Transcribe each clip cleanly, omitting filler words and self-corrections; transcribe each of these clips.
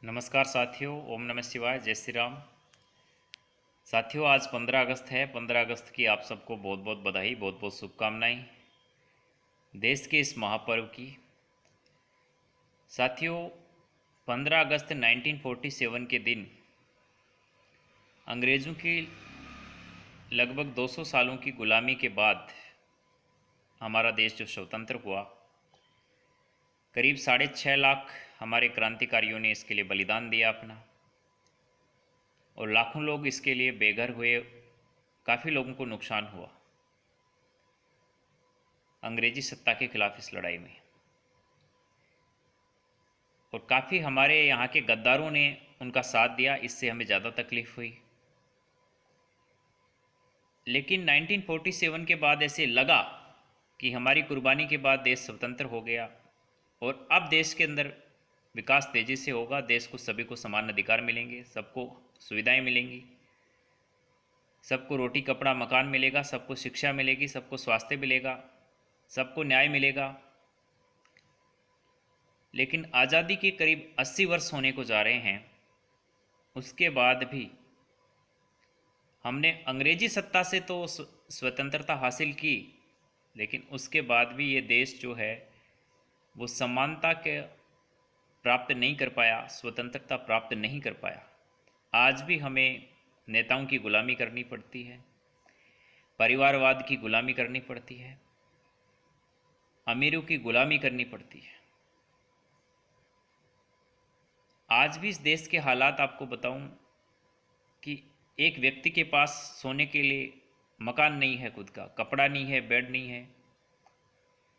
नमस्कार साथियों, ओम नमः शिवाय, जय श्री राम। साथियों, आज 15 अगस्त है। 15 अगस्त की आप सबको बहुत बहुत बधाई, बहुत बहुत शुभकामनाएं देश के इस महापर्व की। साथियों, 15 अगस्त 1947 के दिन अंग्रेज़ों की लगभग 200 सालों की गुलामी के बाद हमारा देश जो स्वतंत्र हुआ, करीब 6.5 लाख हमारे क्रांतिकारियों ने इसके लिए बलिदान दिया अपना, और लाखों लोग इसके लिए बेघर हुए। काफ़ी लोगों को नुकसान हुआ अंग्रेजी सत्ता के खिलाफ इस लड़ाई में, और काफ़ी हमारे यहाँ के गद्दारों ने उनका साथ दिया। इससे हमें ज़्यादा तकलीफ़ हुई। लेकिन 1947 के बाद ऐसे लगा कि हमारी कुर्बानी के बाद देश स्वतंत्र हो गया, और अब देश के अंदर विकास तेज़ी से होगा। देश को सभी को समान अधिकार मिलेंगे, सबको सुविधाएं मिलेंगी, सबको रोटी कपड़ा मकान मिलेगा, सबको शिक्षा मिलेगी, सबको स्वास्थ्य मिलेगा, सबको न्याय मिलेगा। लेकिन आज़ादी के करीब 80 वर्ष होने को जा रहे हैं, उसके बाद भी हमने अंग्रेजी सत्ता से तो स्वतंत्रता हासिल की, लेकिन उसके बाद भी ये देश जो है वो समानता के प्राप्त नहीं कर पाया, स्वतंत्रता प्राप्त नहीं कर पाया। आज भी हमें नेताओं की गुलामी करनी पड़ती है, परिवारवाद की गुलामी करनी पड़ती है, अमीरों की गुलामी करनी पड़ती है। आज भी इस देश के हालात आपको बताऊं कि एक व्यक्ति के पास सोने के लिए मकान नहीं है, खुद का कपड़ा नहीं है, बेड नहीं है,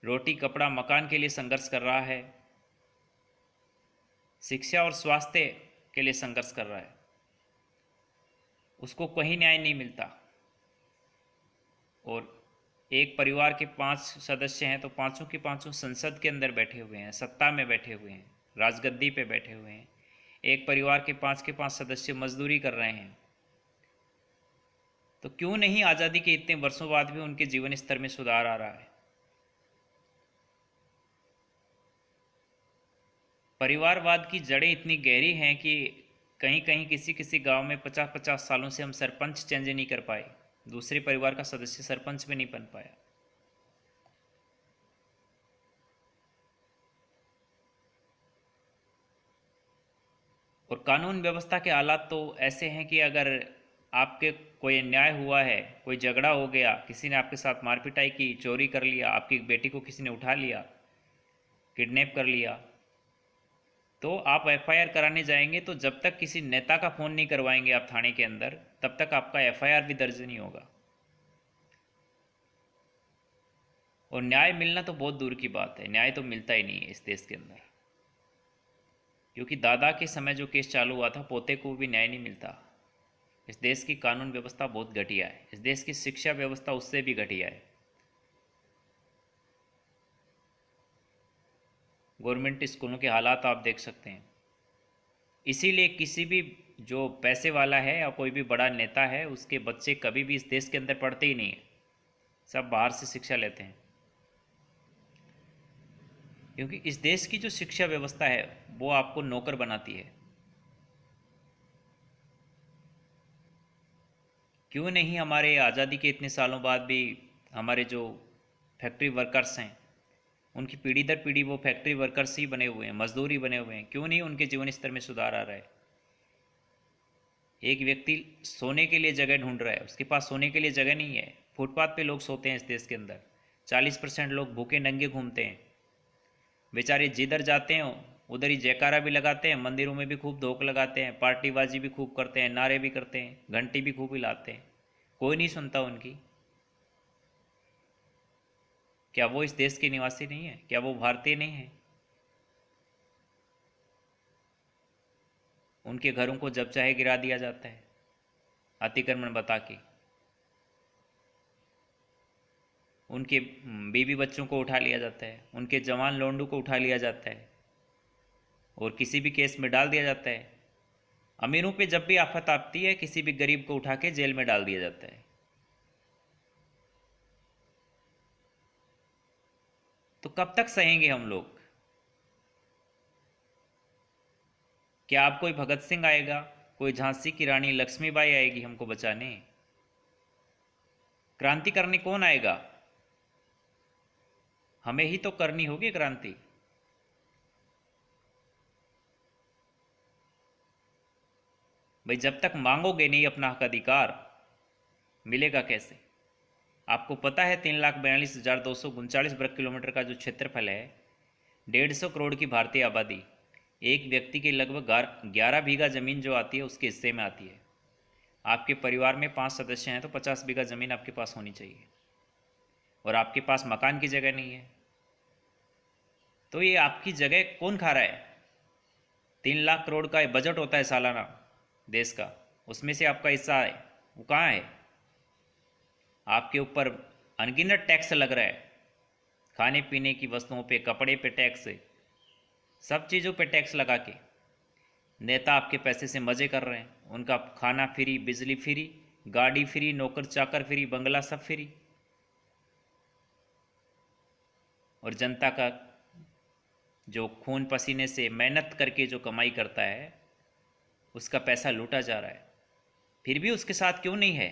रोटी कपड़ा मकान के लिए संघर्ष कर रहा है, शिक्षा और स्वास्थ्य के लिए संघर्ष कर रहा है, उसको कहीं न्याय नहीं मिलता। और एक परिवार के 5 सदस्य हैं तो पांचों के पांचों संसद के अंदर बैठे हुए हैं, सत्ता में बैठे हुए हैं, राजगद्दी पे बैठे हुए हैं। एक परिवार के पांच सदस्य मजदूरी कर रहे हैं। तो क्यों नहीं आज़ादी के इतने वर्षों बाद भी उनके जीवन स्तर में सुधार आ रहा है? परिवारवाद की जड़ें इतनी गहरी हैं कि कहीं कहीं किसी किसी गांव में 50-50 सालों से हम सरपंच चेंज नहीं कर पाए, दूसरे परिवार का सदस्य सरपंच भी नहीं बन पाया। और कानून व्यवस्था के हालात तो ऐसे हैं कि अगर आपके कोई अन्याय हुआ है, कोई झगड़ा हो गया, किसी ने आपके साथ मारपिटाई की, चोरी कर लिया, आपकी बेटी को किसी ने उठा लिया, किडनैप कर लिया, तो आप एफआईआर कराने जाएंगे तो जब तक किसी नेता का फ़ोन नहीं करवाएंगे आप थाने के अंदर, तब तक आपका एफआईआर भी दर्ज नहीं होगा। और न्याय मिलना तो बहुत दूर की बात है, न्याय तो मिलता ही नहीं है इस देश के अंदर। क्योंकि दादा के समय जो केस चालू हुआ था, पोते को भी न्याय नहीं मिलता। इस देश की कानून व्यवस्था बहुत घटिया है, इस देश की शिक्षा व्यवस्था उससे भी घटिया है। गवर्नमेंट स्कूलों के हालात आप देख सकते हैं। इसीलिए किसी भी जो पैसे वाला है या कोई भी बड़ा नेता है, उसके बच्चे कभी भी इस देश के अंदर पढ़ते ही नहीं है, सब बाहर से शिक्षा लेते हैं। क्योंकि इस देश की जो शिक्षा व्यवस्था है वो आपको नौकर बनाती है। क्यों नहीं हमारे आज़ादी के इतने सालों बाद भी हमारे जो फैक्ट्री वर्कर्स हैं, उनकी पीढ़ी दर पीढ़ी वो फैक्ट्री वर्कर्स ही बने हुए हैं, मजदूर ही बने हुए हैं, क्यों नहीं उनके जीवन स्तर में सुधार आ रहा है? एक व्यक्ति सोने के लिए जगह ढूंढ रहा है, उसके पास सोने के लिए जगह नहीं है, फुटपाथ पे लोग सोते हैं इस देश के अंदर। 40% लोग भूखे नंगे घूमते हैं, बेचारे जिधर जाते हैं उधर ही जयकारा भी लगाते हैं, मंदिरों में भी खूब धोख लगाते हैं, पार्टीबाजी भी खूब करते हैं, नारे भी करते हैं, घंटी भी खूब हिलाते हैं, कोई नहीं सुनता उनकी। क्या वो इस देश के निवासी नहीं है? क्या वो भारतीय नहीं है? उनके घरों को जब चाहे गिरा दिया जाता है अतिक्रमण बता के। उनके बीवी बच्चों को उठा लिया जाता है, उनके जवान लोंडू को उठा लिया जाता है और किसी भी केस में डाल दिया जाता है। अमीरों पे जब भी आफत आती है, किसी भी गरीब को उठा के जेल में डाल दिया जाता है। तो कब तक सहेंगे हम लोग? क्या आप कोई भगत सिंह आएगा, कोई झांसी की रानी लक्ष्मीबाई आएगी हमको बचाने? क्रांति करने कौन आएगा? हमें ही तो करनी होगी क्रांति। भाई जब तक मांगोगे नहीं अपना हक अधिकार, मिलेगा कैसे? आपको पता है 3,42,239 वर्ग किलोमीटर का जो क्षेत्रफल है, 150 करोड़ की भारतीय आबादी, एक व्यक्ति की लगभग 11 बीघा ज़मीन जो आती है उसके हिस्से में आती है। आपके परिवार में 5 सदस्य हैं तो 50 बीघा ज़मीन आपके पास होनी चाहिए, और आपके पास मकान की जगह नहीं है। तो ये आपकी जगह कौन खा रहा है? 3 लाख करोड़ का बजट होता है सालाना देश का, उसमें से आपका हिस्सा है, वो कहाँ है? आपके ऊपर अनगिनत टैक्स लग रहा है, खाने पीने की वस्तुओं पे, कपड़े पे टैक्स, सब चीज़ों पे टैक्स लगा के नेता आपके पैसे से मज़े कर रहे हैं। उनका खाना फ्री, बिजली फ्री, गाड़ी फ्री, नौकर चाकर फ्री, बंगला सब फ्री, और जनता का जो खून पसीने से मेहनत करके जो कमाई करता है उसका पैसा लूटा जा रहा है। फिर भी उसके साथ क्यों नहीं है?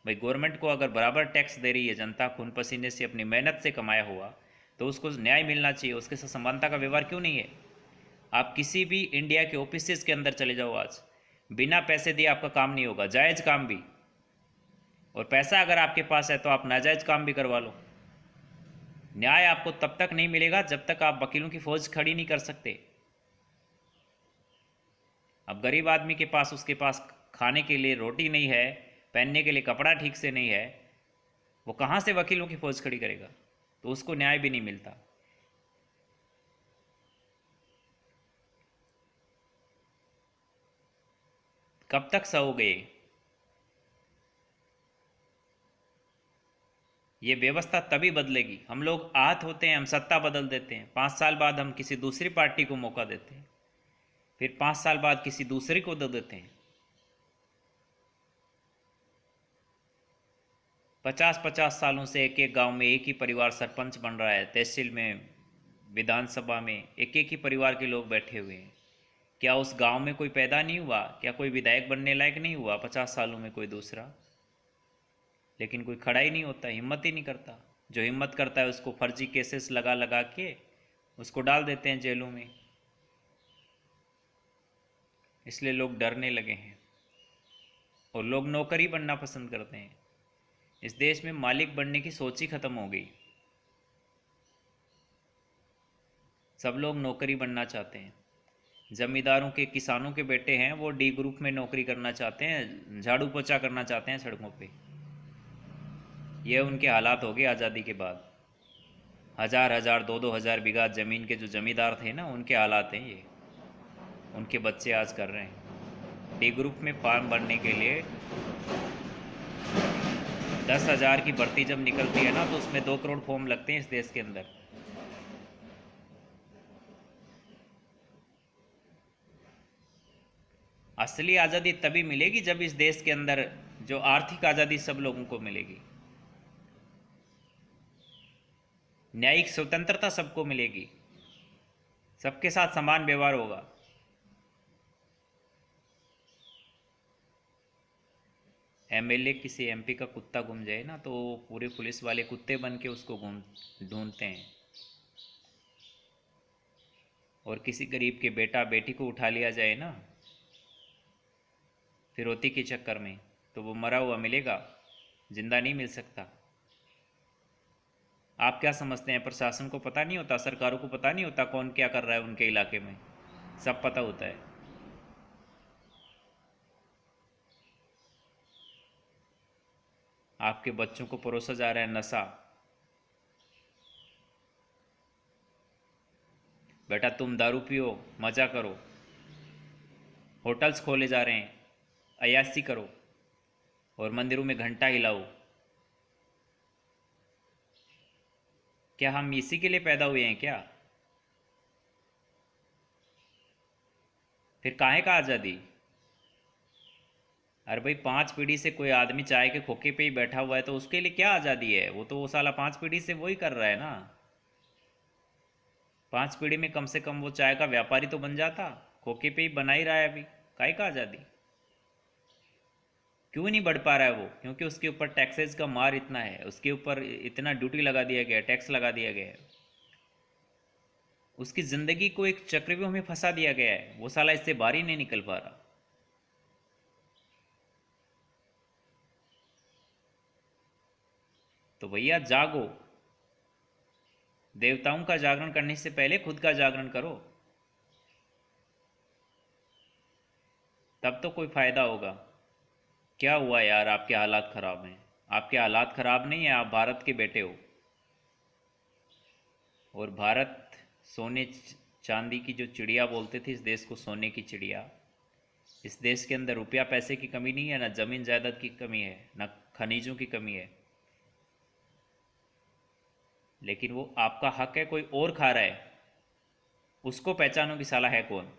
भाई गवर्नमेंट को अगर बराबर टैक्स दे रही है जनता खून पसीने से अपनी मेहनत से कमाया हुआ, तो उसको न्याय मिलना चाहिए, उसके साथ समानता का व्यवहार क्यों नहीं है? आप किसी भी इंडिया के ऑफिसेज के अंदर चले जाओ, आज बिना पैसे दिए आपका काम नहीं होगा, जायज़ काम भी। और पैसा अगर आपके पास है तो आप नाजायज़ काम भी करवा लो। न्याय आपको तब तक नहीं मिलेगा जब तक आप वकीलों की फौज खड़ी नहीं कर सकते। अब गरीब आदमी के पास, उसके पास खाने के लिए रोटी नहीं है, पहनने के लिए कपड़ा ठीक से नहीं है, वो कहाँ से वकीलों की फौज खड़ी करेगा? तो उसको न्याय भी नहीं मिलता। कब तक सहोगे? ये व्यवस्था तभी बदलेगी, हम लोग आहत होते हैं, हम सत्ता बदल देते हैं, 5 साल बाद हम किसी दूसरी पार्टी को मौका देते हैं, फिर 5 साल बाद किसी दूसरे को दे देते हैं। 50-50 सालों से एक एक गांव में एक ही परिवार सरपंच बन रहा है, तहसील में, विधानसभा में एक एक ही परिवार के लोग बैठे हुए हैं। क्या उस गांव में कोई पैदा नहीं हुआ? क्या कोई विधायक बनने लायक नहीं हुआ 50 सालों में कोई दूसरा? लेकिन कोई खड़ा ही नहीं होता, हिम्मत ही नहीं करता। जो हिम्मत करता है उसको फर्जी केसेस लगा लगा के उसको डाल देते हैं जेलों में। इसलिए लोग डरने लगे हैं और लोग नौकरी बनना पसंद करते हैं। इस देश में मालिक बनने की सोच ही ख़त्म हो गई, सब लोग नौकरी बनना चाहते हैं। जमींदारों के, किसानों के बेटे हैं वो डी ग्रुप में नौकरी करना चाहते हैं, झाड़ू पोछा करना चाहते हैं सड़कों पे। ये उनके हालात हो गए आज़ादी के बाद। 1,000-1,000, 2,000 बीघा ज़मीन के जो जमींदार थे ना, उनके हालात हैं ये, उनके बच्चे आज कर रहे हैं। डी ग्रुप में फॉर्म भरने के लिए 10,000 की भर्ती जब निकलती है ना, तो उसमें 2 करोड़ फॉर्म लगते हैं इस देश के अंदर। असली आज़ादी तभी मिलेगी जब इस देश के अंदर जो आर्थिक आज़ादी सब लोगों को मिलेगी, न्यायिक स्वतंत्रता सबको मिलेगी, सबके साथ समान व्यवहार होगा। एमएलए किसी एमपी का कुत्ता गुम जाए ना, तो पूरे पुलिस वाले कुत्ते बन के उसको घूम ढूंढते हैं। और किसी गरीब के बेटा बेटी को उठा लिया जाए ना फिरौती के चक्कर में, तो वो मरा हुआ मिलेगा, जिंदा नहीं मिल सकता। आप क्या समझते हैं प्रशासन को पता नहीं होता, सरकारों को पता नहीं होता कौन क्या कर रहा है उनके इलाके में? सब पता होता है। आपके बच्चों को परोसा जा रहा है नशा। बेटा तुम दारू पियो, मज़ा करो, होटल्स खोले जा रहे हैं, अय्याशी करो और मंदिरों में घंटा हिलाओ। क्या हम इसी के लिए पैदा हुए हैं क्या? फिर काहे का आज़ादी? अरे भाई 5 पीढ़ी से कोई आदमी चाय के खोखे पे ही बैठा हुआ है, तो उसके लिए क्या आज़ादी है? वो तो वो साला 5 पीढ़ी से वही कर रहा है ना। 5 पीढ़ी में कम से कम वो चाय का व्यापारी तो बन जाता, खोखे पे ही बना ही रहा है अभी। काहे का आज़ादी? क्यों नहीं बढ़ पा रहा है वो? क्योंकि उसके ऊपर टैक्सेस का मार इतना है, उसके ऊपर इतना ड्यूटी लगा दिया गया है, टैक्स लगा दिया गया है, उसकी ज़िंदगी को एक चक्रव्यूह में फंसा दिया गया है, वो साला इससे बाहर ही नहीं निकल पा रहा। तो भैया जागो, देवताओं का जागरण करने से पहले खुद का जागरण करो, तब तो कोई फ़ायदा होगा। क्या हुआ यार, आपके हालात ख़राब हैं? आपके हालात ख़राब नहीं है, आप भारत के बेटे हो। और भारत सोने चांदी की जो चिड़िया बोलते थे इस देश को, सोने की चिड़िया। इस देश के अंदर रुपया पैसे की कमी नहीं है, ना ज़मीन जायदाद की कमी है, ना खनिजों की कमी है, लेकिन वो आपका हक है कोई और खा रहा है, उसको पहचानो कि साला है कौन।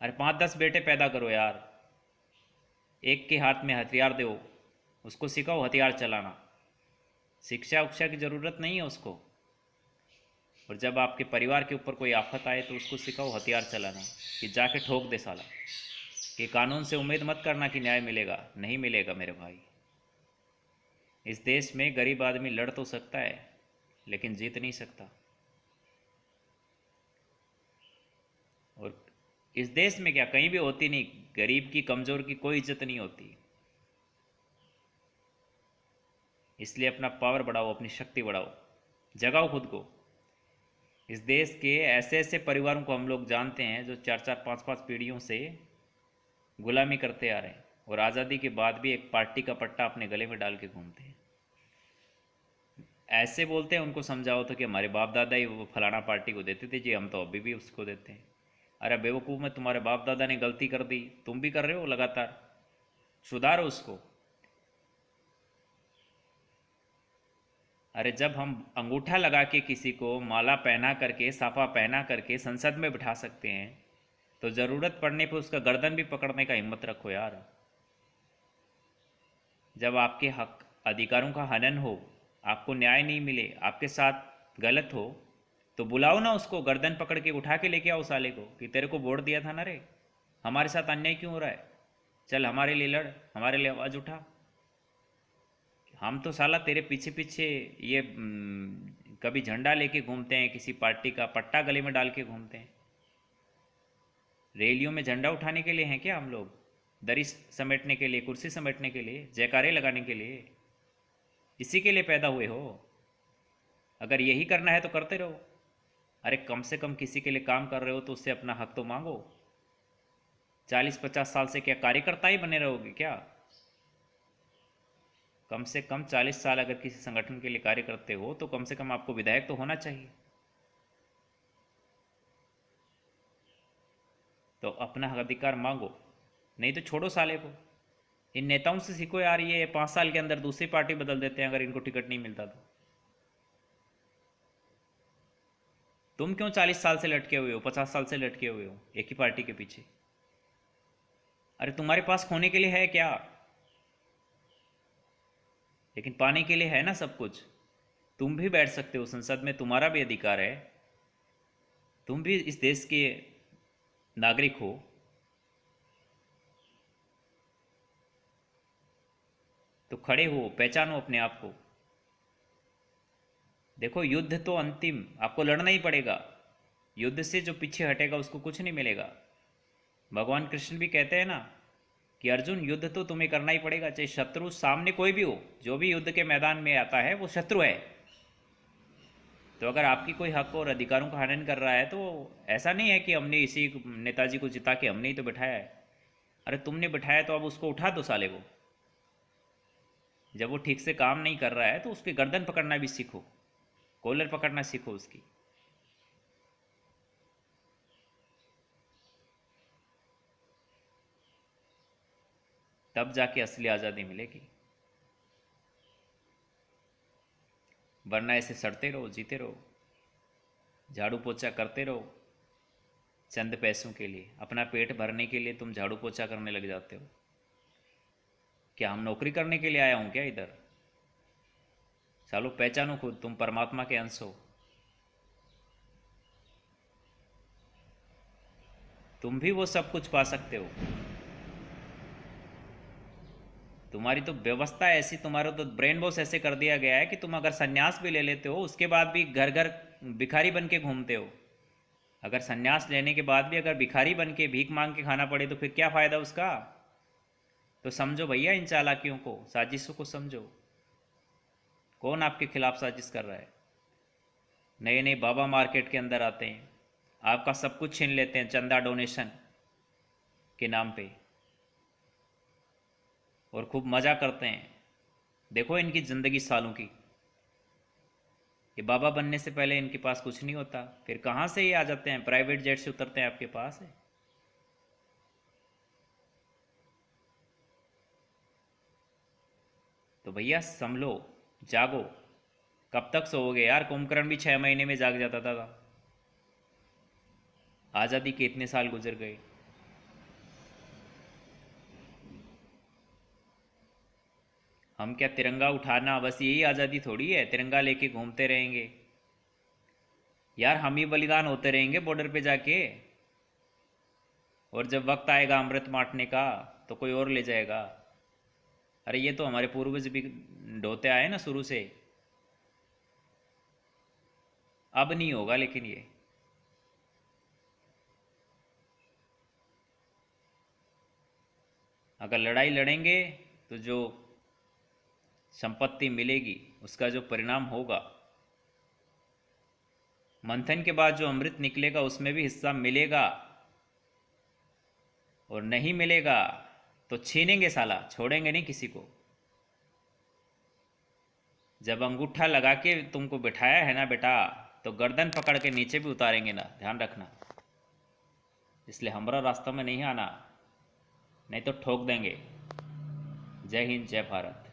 अरे 5-10 बेटे पैदा करो यार, एक के हाथ में हथियार दो, उसको सिखाओ हथियार चलाना। शिक्षा उक्षा की ज़रूरत नहीं है उसको। और जब आपके परिवार के ऊपर कोई आफत आए तो उसको सिखाओ हथियार चलाना, कि जाके ठोक दे साला। कि कानून से उम्मीद मत करना कि न्याय मिलेगा, नहीं मिलेगा मेरे भाई। इस देश में गरीब आदमी लड़ तो सकता है लेकिन जीत नहीं सकता। और इस देश में क्या, कहीं भी होती नहीं, गरीब की कमज़ोर की कोई इज्जत नहीं होती। इसलिए अपना पावर बढ़ाओ, अपनी शक्ति बढ़ाओ, जगाओ खुद को। इस देश के ऐसे ऐसे परिवारों को हम लोग जानते हैं जो 4-4 5-5 पीढ़ियों से गुलामी करते आ रहे हैं, और आज़ादी के बाद भी एक पार्टी का पट्टा अपने गले में डाल के घूमते हैं। ऐसे बोलते हैं, उनको समझाओ तो कि हमारे बाप दादा ही वो फलाना पार्टी को देते थे जी, हम तो अभी भी उसको देते हैं। अरे बेवकूफ़ में, तुम्हारे बाप दादा ने गलती कर दी, तुम भी कर रहे हो लगातार, सुधारो उसको। अरे जब हम अंगूठा लगा के किसी को माला पहना करके, साफा पहना करके संसद में बिठा सकते हैं, तो ज़रूरत पड़ने पर उसका गर्दन भी पकड़ने का हिम्मत रखो यार। जब आपके हक अधिकारों का हनन हो, आपको न्याय नहीं मिले, आपके साथ गलत हो, तो बुलाओ ना उसको, गर्दन पकड़ के उठा के लेके आओ साले को, कि तेरे को वोट दिया था ना रे, हमारे साथ अन्याय क्यों हो रहा है, चल हमारे लिए लड़, हमारे लिए आवाज़ उठा। हम तो साला तेरे पीछे पीछे ये कभी झंडा लेके घूमते हैं, किसी पार्टी का पट्टा गले में डाल के घूमते हैं। रैलियों में झंडा उठाने के लिए हैं क्या हम लोग? दरी समेटने के लिए, कुर्सी समेटने के लिए, जयकारे लगाने के लिए? इसी के लिए पैदा हुए हो? अगर यही करना है तो करते रहो। अरे कम से कम किसी के लिए काम कर रहे हो तो उससे अपना हक तो मांगो। 40-50 साल से क्या कार्यकर्ता ही बने रहोगे क्या? कम से कम 40 साल अगर किसी संगठन के लिए कार्य करते हो तो कम से कम आपको विधायक तो होना चाहिए। तो अपना अधिकार मांगो, नहीं तो छोड़ो साले को। इन नेताओं से सीखो यार, ये 5 साल के अंदर दूसरी पार्टी बदल देते हैं अगर इनको टिकट नहीं मिलता तो। तुम क्यों 40 साल से लटके हुए हो, 50 साल से लटके हुए हो एक ही पार्टी के पीछे? अरे तुम्हारे पास खोने के लिए है क्या? लेकिन पाने के लिए है ना सब कुछ। तुम भी बैठ सकते हो संसद में, तुम्हारा भी अधिकार है, तुम भी इस देश के नागरिक हो। तो खड़े हो, पहचानो अपने आप को। देखो युद्ध तो अंतिम, आपको लड़ना ही पड़ेगा। युद्ध से जो पीछे हटेगा उसको कुछ नहीं मिलेगा। भगवान कृष्ण भी कहते हैं ना कि अर्जुन युद्ध तो तुम्हें करना ही पड़ेगा, चाहे शत्रु सामने कोई भी हो। जो भी युद्ध के मैदान में आता है वो शत्रु है। तो अगर आपकी कोई हक और अधिकारों का हनन कर रहा है तो ऐसा नहीं है कि हमने इसी नेताजी को जिता के हमने ही तो बिठाया है। अरे तुमने बिठाया तो अब उसको उठा दो साले को। जब वो ठीक से काम नहीं कर रहा है तो उसकी गर्दन पकड़ना भी सीखो, कॉलर पकड़ना सीखो उसकी। तब जाके असली आज़ादी मिलेगी। वरना ऐसे सड़ते रहो, जीते रहो, झाड़ू पोछा करते रहो चंद पैसों के लिए। अपना पेट भरने के लिए तुम झाड़ू पोछा करने लग जाते हो। क्या हम नौकरी करने के लिए आया हूँ क्या इधर? चलो पहचानो खुद, तुम परमात्मा के अंश हो। तुम भी वो सब कुछ पा सकते हो। तुम्हारी तो व्यवस्था ऐसी, तुम्हारा तो ब्रेन वॉश ऐसे कर दिया गया है कि तुम अगर संन्यास भी ले लेते हो उसके बाद भी घर घर भिखारी बन के घूमते हो। अगर संन्यास लेने के बाद भी अगर भिखारी बन के भीख मांग के खाना पड़े तो फिर क्या फ़ायदा उसका। तो समझो भैया इन चालाकियों को, साजिशों को समझो। कौन आपके खिलाफ साजिश कर रहा है। नए नए बाबा मार्केट के अंदर आते हैं, आपका सब कुछ छीन लेते हैं चंदा डोनेशन के नाम पे, और खूब मज़ा करते हैं। देखो इनकी ज़िंदगी सालों की। ये बाबा बनने से पहले इनके पास कुछ नहीं होता, फिर कहाँ से ये आ जाते हैं, प्राइवेट जेट से उतरते हैं आपके पास है। तो भैया संभलो, जागो। कब तक सोओगे यार। कुंभकर्ण भी 6 महीने में जाग जाता था। आज़ादी के इतने साल गुजर गए। हम क्या तिरंगा उठाना बस यही आज़ादी थोड़ी है, तिरंगा लेके घूमते रहेंगे यार। हम ही बलिदान होते रहेंगे बॉर्डर पे जाके, और जब वक्त आएगा अमृत बांटने का तो कोई और ले जाएगा। अरे ये तो हमारे पूर्वज भी ढोते आए ना शुरू से। अब नहीं होगा लेकिन ये। अगर लड़ाई लड़ेंगे तो जो संपत्ति मिलेगी उसका जो परिणाम होगा, मंथन के बाद जो अमृत निकलेगा उसमें भी हिस्सा मिलेगा। और नहीं मिलेगा तो छीनेंगे साला, छोड़ेंगे नहीं किसी को। जब अंगूठा लगा के तुमको बिठाया है ना बेटा, तो गर्दन पकड़ के नीचे भी उतारेंगे ना, ध्यान रखना। इसलिए हमारा रास्ता में नहीं आना, नहीं तो ठोक देंगे। जय हिंद, जय भारत।